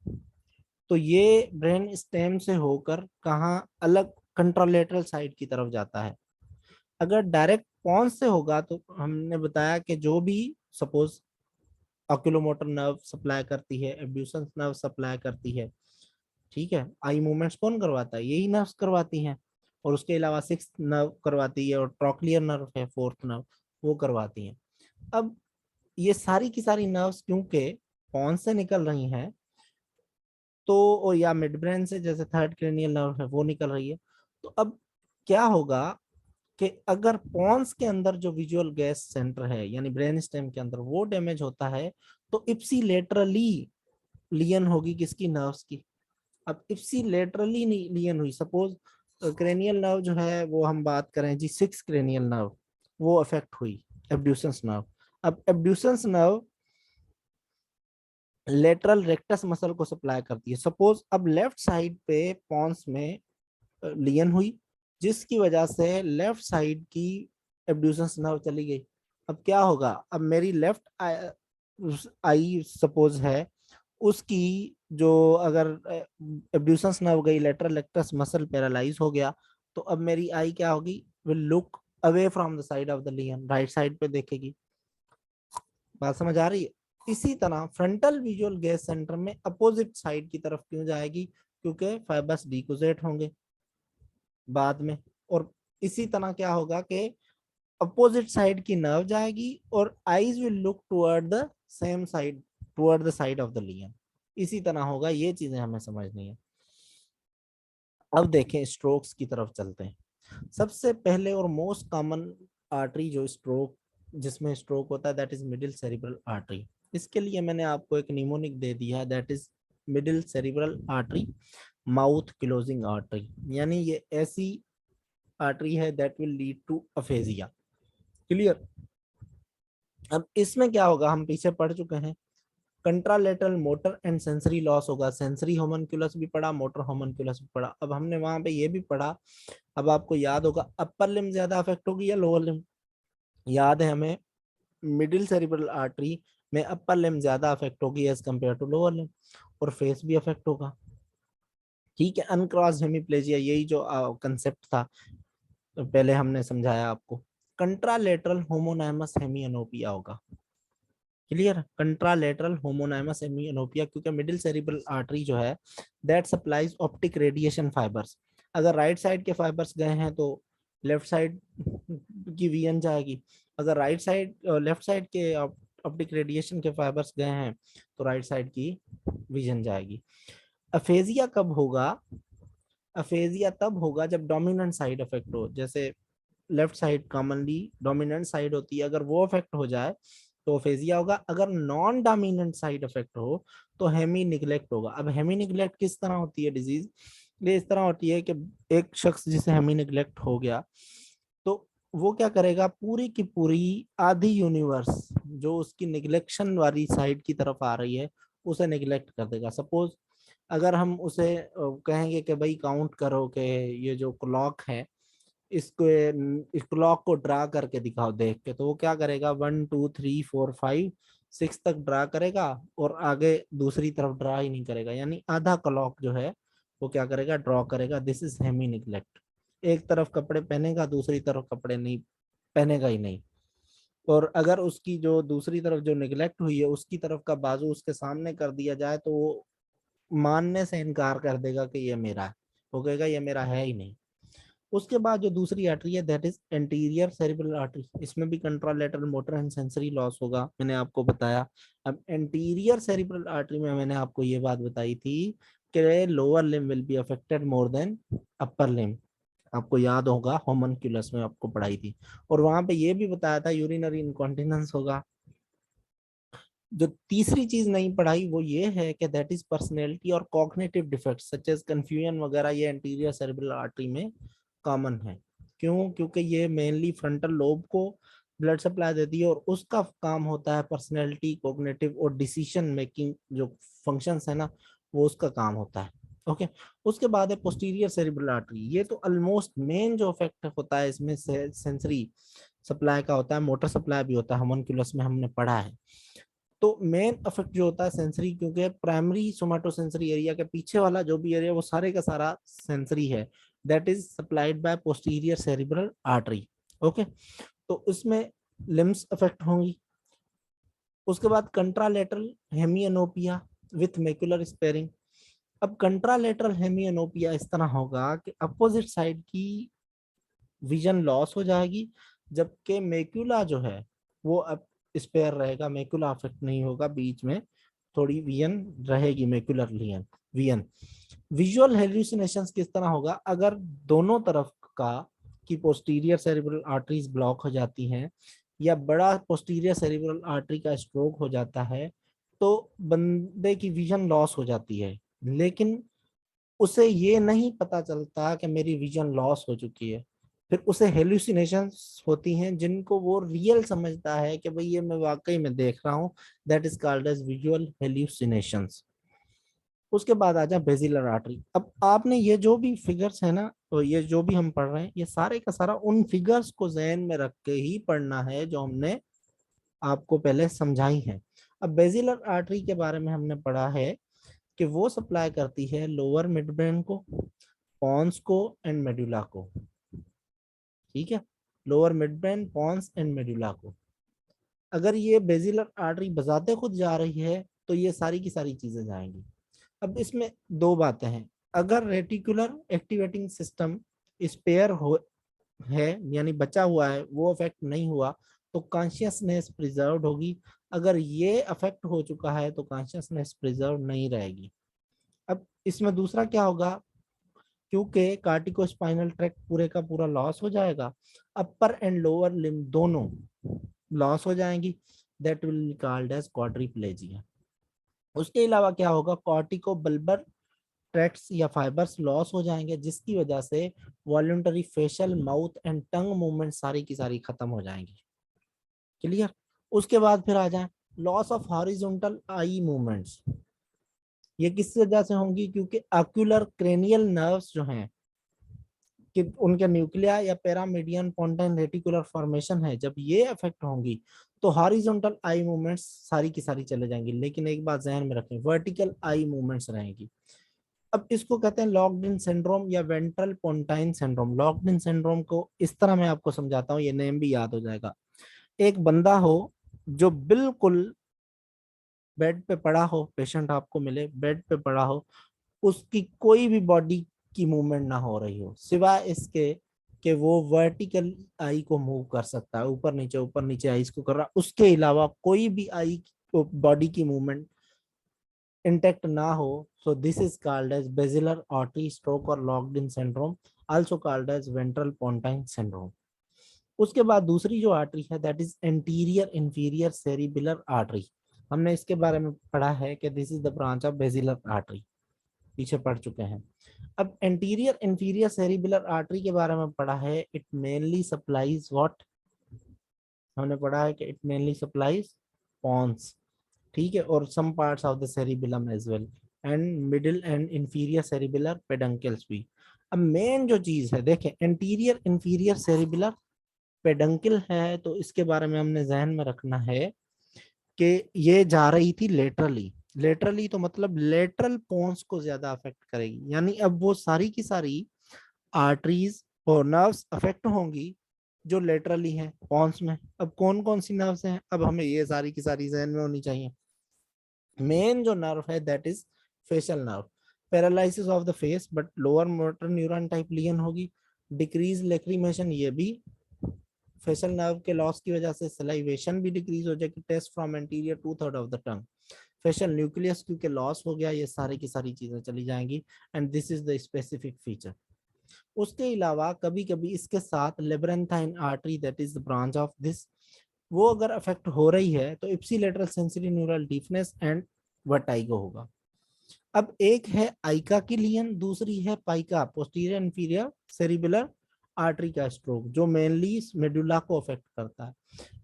तो ये ब्रेन स्टेम से होकर कहाँ अलग कंट्रोलेटरल साइड की तरफ जाता है। अगर डायरेक्ट पॉन्स से होगा तो हमने बताया कि जो भी सपोज ऑक्यूलोमोटर नर्व सप्लाई करती है, एब्ड्यूसन नर्व सप्लाई करती है, ठीक है, आई मूवमेंट्स कौन करवाता है, यही नर्व्स करवाती हैं। और उसके अलावा सिक्स्थ नर्व करवाती है, और ट्रॉक्लियर नर्व है फोर्थ नर्व, वो करवाती हैं। अब ये सारी की सारी नर्व्स क्योंकि पॉन से निकल रही हैं तो, और या मिड ब्रेन से जैसे थर्ड क्रेनियल नर्व है वो निकल रही है, तो अब क्या होगा कि अगर पॉन्स के अंदर जो विजुअल गैस सेंटर है यानी ब्रेन स्टेम के अंदर वो डैमेज होता है तो इप्सीलेटरली लियन होगी किसकी, नर्व्स की। अब इप्सीलेटरली लियन हुई, सपोज क्रेनियल नर्व जो है वो हम बात करें जी, सिक्स क्रेनियल नर्व वो अफेक्ट हुई, एब्ड्यूसेंस नर्व। अब abducens nerve lateral rectus muscle को सप्लाई करती है। सपोज अब लेफ्ट साइड पे पॉन्स में लियन हुई जिसकी वजह से लेफ्ट साइड की एब्ड्यूसेंस नर्व चली गई। अब क्या होगा, अब मेरी लेफ्ट आई सपोज है, उसकी जो अगर एब्ड्यूसेंस नर्व गई, लेटरल रेक्टस मसल पैरालाइज हो गया, तो अब मेरी आई क्या होगी, will look away from the side of the lesion, right side पे देखेगी। बात समझ आ रही है। इसी तरह फ्रंटल विजुअल गैस सेंटर में अपोजिट साइड की तरफ क्यों जाएगी, क्योंकि फाइबर्स डिकोजेट होंगे बाद में। और इसी तरह क्या होगा कि अपोजिट साइड की नर्व जाएगी और eyes will look toward the same side, toward the side of the lesion. इसी तरह होगा, ये चीजें हमें समझनी है। अब देखें स्ट्रोक्स की तरफ चलते हैं। सबसे पहले और मोस्ट कॉमन आर्टरी जो स्ट्रोक, जिसमें स्ट्रोक होता है, that is middle cerebral artery. इसके लिए मैंने आपको एक निमोनिक दे दिया है, that is middle cerebral artery mouth closing artery. यानी ये ऐसी आर्टरी है that will lead to aphasia. Clear. अब इसमें क्या होगा, हम पीछे पढ़ चुके हैं, contralateral motor and sensory loss होगा। सेंसरी होमनक्यूलस भी पढ़ा, मोटर होमनक्यूलस भी पढ़ा। अब हमने वहां पे ये भी पढ़ा, अब आपको याद होगा अपर लिम ज्यादा अफेक्ट होगी या लोअर लिम। याद है हमें, मिडिल सेरिब्रल आर्टरी में अपर लिम ज्यादा अफेक्ट होगी as compare to lower limb, और फेस भी अफेक्ट होगा। ठीक है, अनक्रॉस्ड हेमीप्लेजिया, यही जो कंसेप्ट था पहले हमने समझाया आपको। कंट्रालेटरल होमोनाइमस हेमियोनोपिया होगा। क्लियर, कंट्रालेटरल होमोनाइमस हेमियोनोपिया, क्योंकि मिडिल सेरिब्रल आर्टरी जो है that supplies optic radiation fibres. अगर राइट साइड के फाइबर्स गए हैं तो लेफ्ट साइड की वीएन जाएगी। अगर राइट साइड लेफ्ट साइड के ऑप्टिक रेडिएशन के फाइबर्स गए हैं तो राइट साइड की विजन जाएगी। अफेजिया कब होगा, अफेजिया तब होगा जब डोमिनेंट साइड अफेक्ट हो। जैसे left side commonly dominant side होती है, अगर वो अफेक्ट हो जाए तो अफेजिया होगा। अगर नॉन डोमिनेंट साइड अफेक्ट हो तो हेमी निग्लेक्ट होगा। अब हेमी निग्लेक्ट किस तरह होती है डिजीज, ये इस तरह होती है कि एक शख्स जिसे हेमी निग्लेक्ट हो गया तो वो क्या करेगा, पूरी की पूरी आधी यूनिवर्स जो उसकी निग्लेक्शन वाली साइड की तरफ आ रही है उसे निग्लेक्ट कर देगा। सपोज अगर हम उसे कहेंगे कि भाई काउंट करो कि ये जो क्लॉक है इसको, इस क्लॉक को ड्रा करके दिखाओ देख के, तो वो क्या करेगा, 1 2 3 4 5 6 तक ड्रा करेगा और आगे दूसरी तरफ ड्रा ही नहीं करेगा, यानी आधा क्लॉक जो है वो क्या करेगा, ड्रॉ करेगा। This is hemi neglect. एक तरफ कपड़े पहनेगा, दूसरी तरफ कपड़े नहीं पहनेगा ही नहीं। और अगर उसकी जो दूसरी तरफ जो निग्लेक्ट हुई है उसकी तरफ का बाजू उसके सामने कर दिया जाए तो वो मानने से इनकार कर देगा कि ये मेरा है, वो कहेगा ये मेरा है ही नहीं। उसके बाद जो दूसरी आर्टरी है that is anterior cerebral artery, इसमें भी कंट्रालेटरल मोटर एंड सेंसरी लॉस होगा, मैंने आपको बताया। अब एंटीरियर सेरिब्रल आर्टरी में मैंने आपको ये बात बताई थी कि lower limb will be affected more than upper limb. आपको याद होगा होमनक्यूलस में आपको पढ़ाई थी, और वहां पे ये भी बताया था यूरिनरी इनकॉन्टिनेंस होगा। जो तीसरी चीज नहीं पढ़ाई वो ये है कि दैट इज पर्सनैलिटी और cognitive defects such as confusion वगैरह, ये एंटीरियर सेरेब्रल आर्टरी में कॉमन है। क्यों, क्योंकि ये मेनली फ्रंटल लोब को ब्लड सप्लाई देती है और उसका काम होता है पर्सनैलिटी, कॉग्निटिव और डिसीजन मेकिंग जो फंक्शंस है ना, वो उसका काम होता है। ओके, उसके बाद है पोस्टीरियर सेरिब्रल आर्टरी, ये तो ऑलमोस्ट मेन जो इफेक्ट होता है इसमें सेंसरी सप्लाई का होता है, मोटर सप्लाई भी होता है, होमनक्यूलस में हमने पढ़ा है। तो मेन इफेक्ट जो होता है सेंसरी, क्योंकि प्राइमरी सोमाटोसेंसरी एरिया के पीछे वाला जो भी एरिया वो सारे का सारा सेंसरी है, that is supplied by posterior cerebral artery. Okay, तो उसमें लिम्स अफेक्ट होंगी। उसके बाद कंट्रालेटरल हेमियोनोपिया विथ मैकुलर स्पेयरिंग। अब कंट्रालेटरल हेमियोनोपिया इस तरह होगा कि अपोजिट साइड की विजन लॉस हो जाएगी, जबकि मेक्यूला जो है वो अब स्पेयर रहेगा, मेक्यूला अफेक्ट नहीं होगा, बीच में थोड़ी विजन रहेगी, मेक्यूलर लियन विजन। विजुअल हेल्यूसिनेशंस किस तरह होगा, अगर दोनों तरफ का की पोस्टीरियर सेरिब्रल आर्टरीज ब्लॉक हो जाती हैं या बड़ा पोस्टीरियर सेरिब्रल आर्टरी का स्ट्रोक हो जाता है तो बंदे की विजन लॉस हो जाती है, लेकिन उसे ये नहीं पता चलता कि मेरी विजन लॉस हो चुकी है। फिर उसे हेल्यूसिनेशंस होती हैं जिनको वो रियल समझता है कि भाई ये मैं वाकई में देख रहा हूँ, that is called as visual hallucinations. उसके बाद आ जा बेसिलर आर्टरी। अब आपने ये जो भी फिगर्स है ना, तो ये जो भी हम पढ़ रहे हैं ये सारे का सारा उन फिगर्स को जहन में रख के ही पढ़ना है जो हमने आपको पहले समझाई है। अब बेसिलर आर्टरी के बारे में हमने पढ़ा है कि वो सप्लाई करती है लोअर मिड ब्रेन को, पॉन्स को एंड मेडुला को। ठीक है, lower midbrain, pons and medulla को। अगर ये बेसिलर आर्टरी बजाते खुद जा रही है तो ये सारी की सारी चीजें जाएंगी। अब इसमें दो बातें हैं, अगर रेटिकुलर एक्टिवेटिंग सिस्टम स्पेयर हो है यानी बचा हुआ है, वो अफेक्ट नहीं हुआ तो कॉन्शियसनेस प्रिजर्व होगी। अगर ये अफेक्ट हो चुका है तो कॉन्शियसनेस प्रिजर्व नहीं रहेगी। अब इसमें दूसरा क्या होगा, क्योंकि कार्टिको स्पाइनल ट्रैक्ट पूरे का पूरा लॉस हो जाएगा, अपर एंड लोअर लिम्ब दोनों लॉस हो जाएंगी, that will be called as quadriplegia. उसके अलावा क्या होगा, कॉर्टिको बल्बर ट्रैक्ट्स या फाइबर्स लॉस हो जाएंगे, जिसकी वजह से voluntary facial, mouth and tongue movement सारी की सारी खत्म हो जाएंगी। क्लियर। उसके बाद फिर आ जाए loss of horizontal eye movements. ये किस वजह से होंगी? क्योंकि ऑक्यूलर क्रेनियल नर्व्स जो हैं कि उनके न्यूक्लिया या पैरामीडियन पोंटाइन रेटिकुलर फॉर्मेशन है, जब ये अफेक्ट होंगी तो हॉरिजॉन्टल आई मूवमेंट्स सारी की सारी चले जाएंगी, लेकिन एक बात ध्यान में रखें, वर्टिकल आई मूवमेंट्स रहेंगी। अब इसको कहते हैं लॉक्ड इन सिंड्रोम या ventral pontine syndrome. Locked in syndrome को इस तरह मैं आपको समझाता हूँ, ये नेम भी याद हो जाएगा। एक बंदा हो जो बिल्कुल बेड पे पड़ा हो, पेशेंट आपको मिले बेड पे पड़ा हो, उसकी कोई भी बॉडी की मूवमेंट ना हो रही हो सिवाय इसके कि वो वर्टिकल आई को मूव कर सकता है, ऊपर नीचे आईज को कर रहा, उसके अलावा कोई भी आई बॉडी की मूवमेंट इंटेक्ट ना हो। So this is called as basilar artery stroke और locked in syndrome, also called as ventral pontine syndrome. उसके बाद दूसरी जो आर्टरी है that is anterior inferior cerebellar artery. हमने इसके बारे में पढ़ा है कि this is the branch of basilar artery, पीछे पढ़ चुके हैं। अब एंटीरियर इंफीरियर सेरिबेलर आर्टरी के बारे में पढ़ा है, इट मेनली सप्लाईज व्हाट, हमने पढ़ा है कि इट मेनली सप्लाईज पॉन्स, ठीक है, और some parts of the cerebellum as well, and middle and inferior cerebellar peduncles भी। अब मेन जो चीज है देखें, एंटीरियर इंफीरियर सेरिबेलर पेडंकल है, तो इसके बारे में हमने जहन में रखना है कि ये जा रही थी लेटरली। लेटरली तो मतलब लेटरल पोन्स को ज्यादा अफेक्ट करेगी, यानी अब वो सारी की सारी आर्टरीज और नर्व्स अफेक्ट होंगी जो लेटरली हैं पोन्स में। अब कौन कौन सी नर्व्स हैं, अब हमें ये सारी की सारी जहन में होनी चाहिए। मेन जो नर्व है that is facial nerve, paralysis of the face but lower motor neuron type lesion होगी, डिक्रीज लेक्रीमेशन, ये भी फेशियल नर्व के लॉस की वजह से, सलाइवेशन भी डिक्रीज हो जाएगी, taste from anterior 2/3 of the tongue, facial nucleus क्योंकि लॉस हो गया, ये सारी की सारी चीजें चली जाएंगी, and this is the specific feature. उसके अलावा कभी कभी इसके साथ labyrinthine artery that is the branch of this, वो अगर अफेक्ट हो रही है तो ipsilateral sensory neural deafness and vertigo होगा। अब एक है आइका की लियन, दूसरी है PICA posterior inferior cerebellar artery का स्ट्रोक, जो मेनली मेडुला को अफेक्ट करता है।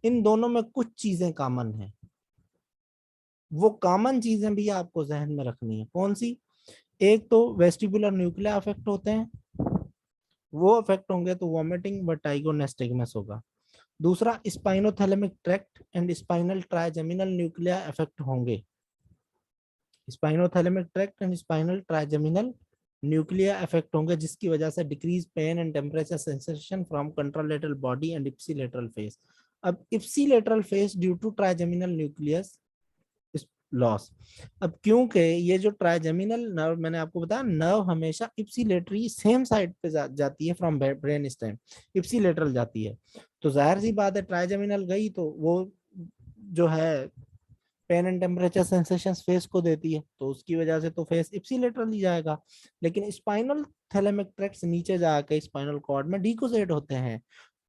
इन दोनों में कुछ चीजें कॉमन है, वो कॉमन चीजें भी आपको जहन में रखनी है। कौन सी? एक तो वेस्टिबुलर न्यूक्लिया अफेक्ट होते हैं, वो अफेक्ट होंगे तो वॉमिटिंग वर्टाइगो नेस्टिगमस होगा। दूसरा spinothalamic tract and spinal trigeminal nuclei affect होंगे, spinothalamic tract and spinal trigeminal nuclei affect होंगे, जिसकी वजह से decrease pain and temperature sensation from contralateral body and ipsilateral face. अब ipsilateral face due to trigeminal nucleus loss. अब क्योंकि ये जो ट्राइजेमिनल नर्व, मैंने आपको बताया नर्व हमेशा इप्सिलेटरी सेम साइड पे जाती है फ्रॉम ब्रेन स्टेम, इप्सिलेटरल जाती है, तो जाहिर सी बात है ट्राइजेमिनल गई तो वो जो है pain and temperature sensation face को देती है, तो उसकी वजह से तो फेस इप्सिलेटरली जाएगा। लेकिन स्पाइनल थैलेमिक ट्रैक्ट्स नीचे जाके स्पाइनल कॉर्ड में डिकोसेट होते हैं,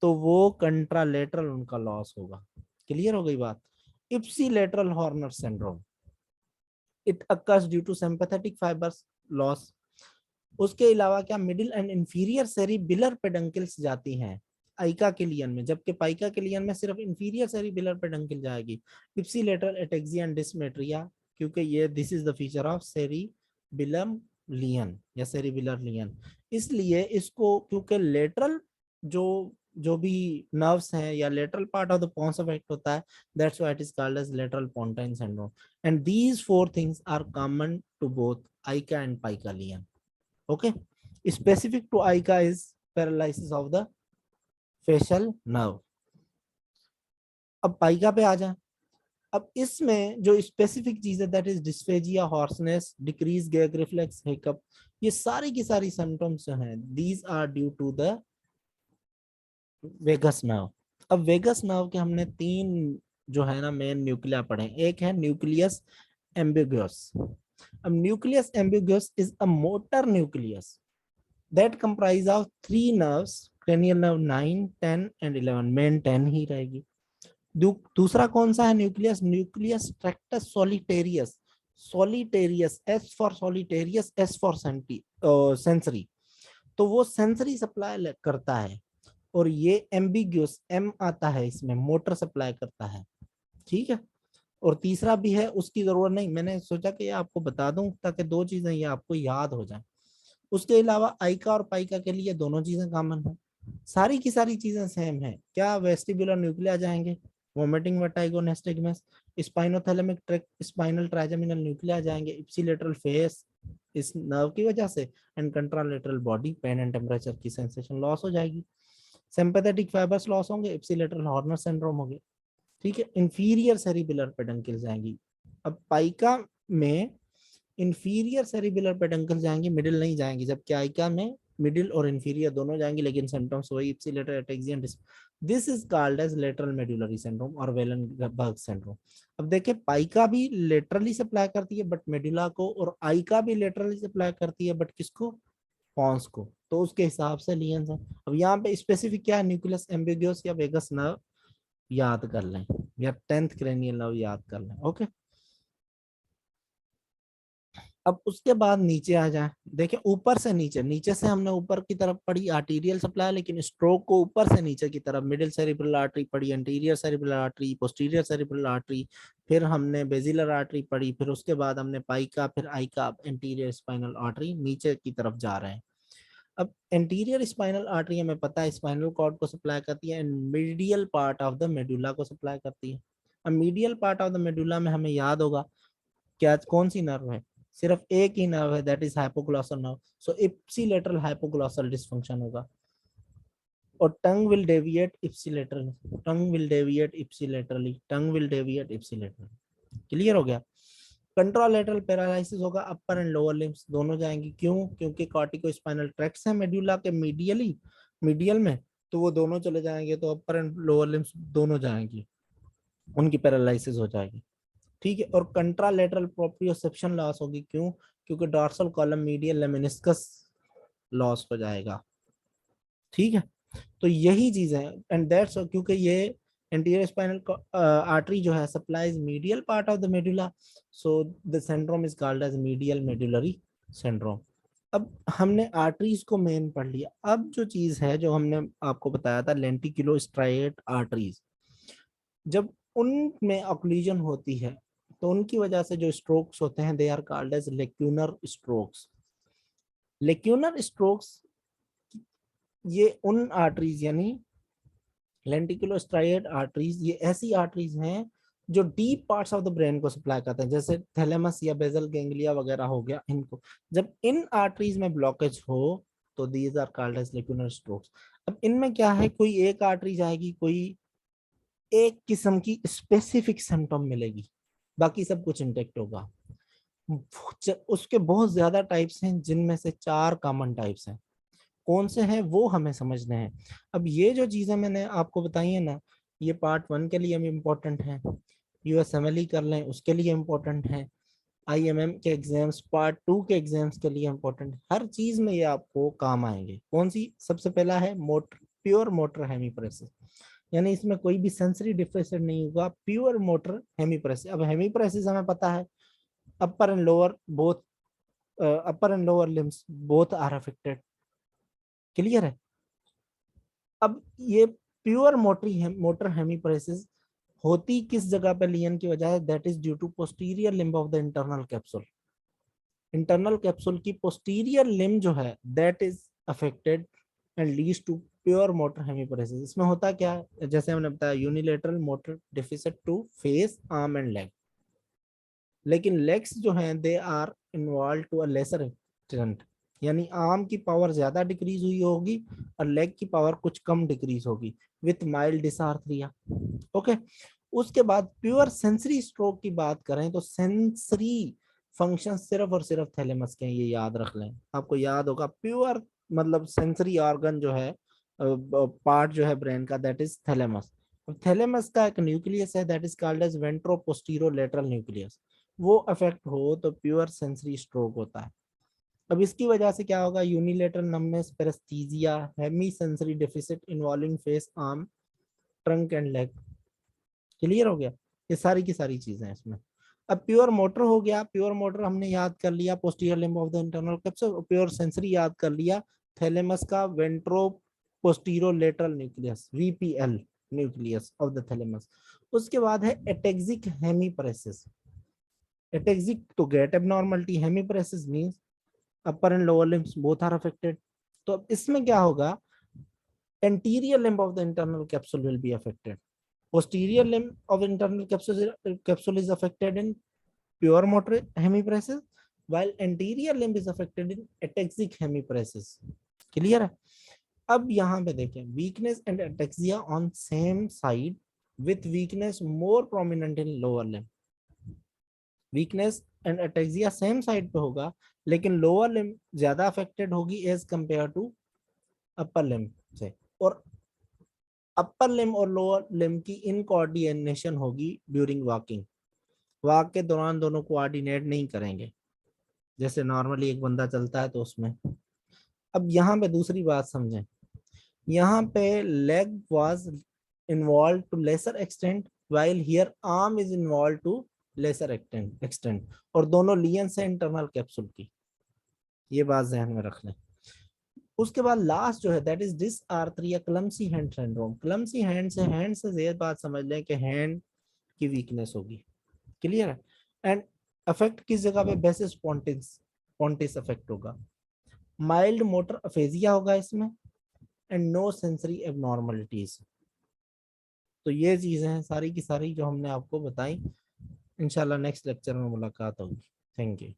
तो वो कंट्रालेटरल उनका लॉस होगा। क्लियर हो गई बात? Ipsilateral Horner syndrome, it occurs due to sympathetic fibres loss. उसके अलावा क्या middle and inferior cerebellar peduncles जाती हैं आइका के लियन में, जबकि पाइका के लियन में सिर्फ इंफीरियर सेरिबेलर पेडंकल जाएगी। इप्सिलेटरल एटेक्सिया एंड डिस्मेट्रिया, क्योंकि ये this is the feature of cerebellum lesion या सेरिबेलर लियन, इसलिए इसको क्योंकि लेटरल जो जो भी नर्व्स हैं या lateral part of the pons affect होता है, that's why it is called as lateral pontine syndrome, and these four things are common to both AICA and PICA lesion. Okay, specific to ICA is paralysis of the facial nerve। अब पाइका पे आ जाए। अब इसमें जो specific चीज है that is dysphagia, hoarseness, decrease gag reflex, hiccup, ये सारी की सारी सिम्टम्स जो हैं these are due to the vagus nerve. अब वेगस नर्व के हमने तीन जो है ना मेन न्यूक्लिया पढ़े, एक है न्यूक्लियस एम्बिगुअस। अब nucleus ambiguous is a motor nucleus that comprise of three nerves, cranial nerve 9, 10 and 11, main 10 ही रहेगी। दूसरा कौन सा है nucleus? Nucleus tractus solitarius, solitarius S for solitarius, S for sensory, तो वो सेंसरी सप्लाई करता है, और ये एम्बिग्यूस एम आता है इसमें, मोटर सप्लाई करता है। ठीक है। और तीसरा भी है, उसकी जरूरत नहीं, मैंने सोचा कि ये आपको बता दूं ताकि दो चीजें ये आपको याद हो जाएं। उसके अलावा आइका और पाइका के लिए दोनों चीजें कॉमन है, सारी की सारी चीजें सेम है। क्या वेस्टिबुलर न्यूक्लिया जाएंगे, vomiting vertigo nystagmus, spinothalamic tract, spinal trigeminal nuclei जाएंगे, इप्सिलेटरल फेस इस नर्व की वजह से, and contralateral body pain and temperature की सेंसेशन लॉस हो जाएगी, सिंपैथेटिक फाइबर्स लॉस होंगे, इप्सिलेटरल हॉर्नर सिंड्रोम हो गया। ठीक है, इंफीरियर सेरिबुलर पेडंकल जाएंगी। अब पाइका में इंफीरियर सेरिबुलर पेडंकल जाएंगी, मिडिल नहीं जाएंगी, जबकि आइका में मिडिल और इंफीरियर दोनों जाएंगी, लेकिन सिम्टम्स वही, ipsilateral ataxia. This is called as lateral medullary syndrome और वेलनबर्ग सिंड्रोम। अब देखिए, पाइका भी लेटरली सप्लाई करती है बट मेडुला को, और आइका भी लेटरली सप्लाई करती है बट किसको, पॉन्स को। तो उसके हिसाब से लियंस है। अब यहाँ पे स्पेसिफिक क्या है, न्यूक्लियस एम्बिगुअस या वेगस नर्व याद कर लें, या 10th क्रेनियल नर्व याद कर लें। ओके, अब उसके बाद नीचे आ जाए, देखिए ऊपर से नीचे, नीचे से हमने ऊपर की तरफ पढ़ी आर्टीरियल सप्लाई, लेकिन स्ट्रोक को ऊपर से नीचे की तरफ मिडिल सेरिब्रल आर्टरी पढ़ी, anterior cerebral artery, posterior cerebral artery, फिर हमने बेजिलर आर्टरी पढ़ी, फिर उसके बाद हमने पाइका, फिर आइका, एंटीरियर स्पाइनल आर्टरी नीचे की तरफ जा रहे हैं। अब एंटीरियर स्पाइनल आर्टरी हमें पता है स्पाइनल कॉर्ड को सप्लाई करती है, and medial part of the medulla को सप्लाई करती है। अब medial part of the medulla में हमें याद होगा क्या, कौन सी नर्व है, सिर्फ एक ही नर्व है, that is hypoglossal nerve. So ipsilateral hypoglossal dysfunction होगा, और tongue will deviate ipsilaterally, tongue will deviate ipsilaterally, tongue will deviate ipsilaterally. Clear हो गया। कंट्रोलेटरल पैरालिसिस होगा, अपर एंड लोअर लिम्स दोनों जाएंगी। क्यों? क्योंकि कॉर्टिको स्पाइनल ट्रैक्ट्स है मेड्यूला के मीडियली, मीडियल में, तो वो दोनों चले जाएंगे, तो अपर एंड लोअर लिम्स दोनों जाएंगी, उनकी पैरालिसिस हो जाएगी। ठीक है, और कंट्रालेटरल प्रोप्रियोसेप्शन लॉस होगी। क्यों? क्योंकि dorsal column medial lemniscus loss हो जाएगा। ठीक है, तो यही चीजें हैं, एंड दैट्स क्योंकि ये एंटीरियर स्पाइनल आर्टरी जो है supplies medial part of the medulla, so the syndrome is called as medial medullary syndrome. अब हमने आर्टरीज को मेन पढ़ लिया, अब जो चीज है जो हमने आपको बताया था लेंटिकुलोस्ट्राइएट आर्टरीज, जब उनमें ऑक्लूजन होती है तो उनकी वजह से जो स्ट्रोक्स होते हैं they are called as lacunar strokes. Lacunar strokes ये उन आर्टरीज यानी लेंटिकुलोस्ट्राइएट आर्टरीज, ये ऐसी आर्टरीज हैं जो deep parts of the brain को सप्लाई करते हैं, जैसे थैलेमस या बेजल गैंग्लिया वगैरह हो गया इनको। जब इन आर्टरीज में ब्लॉकेज हो तो these are called as lacunar strokes. अब इनमें क्या है, कोई एक आर्टरी जाएगी, कोई एक किस्म की स्पेसिफिक सिम्टम मिलेगी, बाकी सब कुछ इंटेक्ट होगा। उसके बहुत ज्यादा टाइप्स हैं, जिनमें से 4 कॉमन टाइप्स हैं। कौन से हैं वो हमें समझने हैं। अब ये जो चीजें मैंने आपको बताई है ना, ये पार्ट 1 के लिए भी इम्पोर्टेंट है, यूएसएमएलई कर लें उसके लिए इम्पोर्टेंट है, आईएमएम के एग्जाम्स पार्ट 2 के एग्जाम्स के लिए इम्पोर्टेंट, हर चीज में ये आपको काम आएंगे। कौन सी? सबसे पहला है मोटर, प्योर मोटर हेमीप्रेसिस, यानी इसमें कोई भी सेंसरी डिफिसिट नहीं होगा, प्योर मोटर हेमीप्रेसिस। अब हेमीप्रेसिस हमें पता है upper and lower both, upper and lower limbs both are affected. Clear है। अब ये प्योर मोटर हेमीप्रेसिस होती किस जगह पे लियन की वजह है, that is due to posterior limb of the internal capsule. Internal capsule की पोस्टीरियर लिम्ब जो है that is affected and leads to pure motor hemiparesis. इसमें होता क्या है, जैसे हमने बताया unilateral motor deficit to face, arm and leg, लेकिन लेग्स जो हैं they are involve to a lesser extent, यानी आर्म की पावर ज्यादा डिक्रीज हुई होगी और लेग की पावर कुछ कम डिक्रीज होगी विथ माइल्ड डिसार्थरिया। ओके, उसके बाद प्योर सेंसरी स्ट्रोक की बात करें तो सेंसरी फंक्शन सिर्फ और सिर्फ थैलेमस के हैं, ये याद रख लें। आपको याद होगा प्योर मतलब सेंसरी ऑर्गन जो है, पार्ट जो है ब्रेन का, दैट इज थैलेमस। थैलेमस का एक न्यूक्लियस है that is called as ventro postero lateral nucleus, वो अफेक्ट हो तो प्योर सेंसरी स्ट्रोक होता है। अब इसकी वजह से क्या होगा, unilateral numbness, paresthesia, hemi sensory deficit involving face, arm, trunk and leg. Clear हो गया, ये सारी की सारी चीजें हैं इसमें। अब प्योर मोटर हो गया, प्योर मोटर हमने याद कर लिया posterior limb of the internal capsule, pure sensory याद कर लिया थैलेमस का ventro postero lateral nucleus, VPL nucleus of the thalamus. उसके बाद है एटेक्सिक हेमीप्रेसिस। एटेक्सिक तो gait abnormality, hemiparesis means upper and lower limbs both are affected. तो अब इसमें क्या होगा, anterior limb of the internal capsule will be affected, posterior limb of internal capsule is affected in pure motor hemiparesis, while anterior limb is affected in ataxic hemiparesis। Clear है? अब यहाँ पे देखें, weakness and ataxia on same side with weakness more prominent in lower limb. Weakness and ataxia same side पे होगा, लेकिन lower limb ज्यादा affected होगी as compare to upper limb से। और अपर लिम्ब और लोअर लिम्ब की इनकोऑर्डिनेशन होगी ड्यूरिंग वॉकिंग। वॉक के दौरान दोनों कोऑर्डिनेट नहीं करेंगे, जैसे नॉर्मली एक बंदा चलता है तो उसमें। अब यहाँ पे दूसरी बात समझें, यहाँ पे leg was involve to lesser extent while here arm is involve to lesser extent, और दोनों लियन से इंटरनल कैप्सूल की, ये बात ध्यान में रख लें। उसके बाद लास्ट जो है that is dysarthria clumsy hand syndrome. Clumsy hand से ये बात समझ लें कि हैंड की वीकनेस होगी। क्लियर है? एंड अफेक्ट किस जगह पे, बेसिस पॉन्टिस अफेक्ट होगा। माइल्ड मोटर अफेजिया होगा इसमें, एंड नो सेंसरी एबनॉर्मलिटीज। तो ये चीजें हैं सारी की सारी जो हमने आपको बताई। इंशाल्लाह नेक्स्ट लेक्चर में मुलाकात होगी। Thank you.